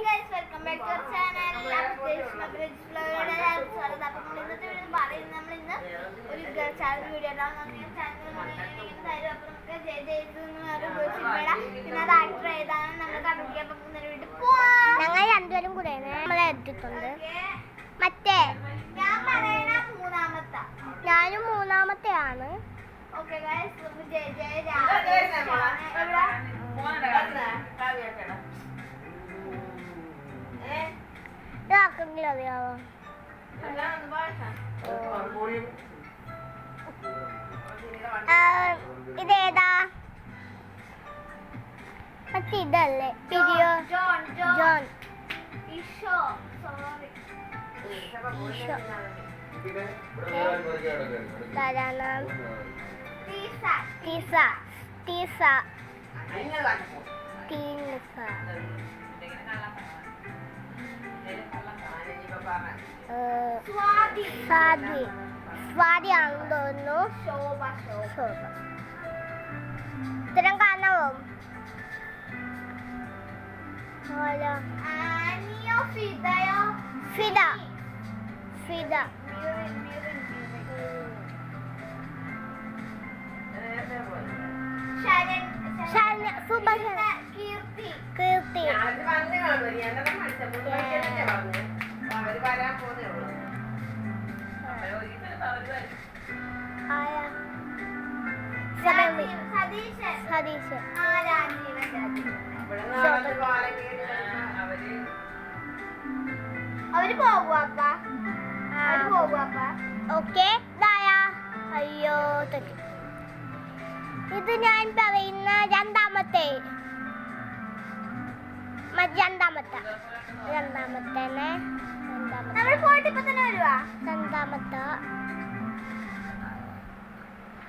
guys, welcome back to our channel. ഞങ്ങൾ രണ്ടുപേരും കൂടെ നമ്മളെ എടുത്തിട്ടുണ്ട്. മറ്റേ ഞാനും മൂന്നാമത്തെയാണ്. ഓക്കെ ഗൈസ്, ഇതാക്കെങ്കിലും അറിയാവോ? ഇതേതാ? മറ്റേ ഇതല്ലേ ജോൺ. ഈശോ സ്വാതിയാണെന്ന് തോന്നുന്നു. ശോഭ. ഇത്തരം കാണാവോ? ഫിദ. കീർത്തി. സതീഷ്. അവര് പോകുവാപ്പ. ഓക്കെ. അയ്യോ തെറ്റി. ഇത് ഞാൻ പറയുന്ന രണ്ടാമത്തെ.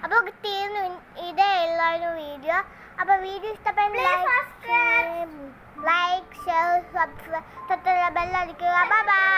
അപ്പൊ തീർന്നു. ഇതേ എല്ലാവരും വീഡിയോ. അപ്പൊ വീഡിയോ ഇഷ്ടപ്പെടുന്ന ലൈക്ക്, ഷെയർ, സബ്സ്ക്രൈബ്, ബെല്ലടിക്കുക. Bye by.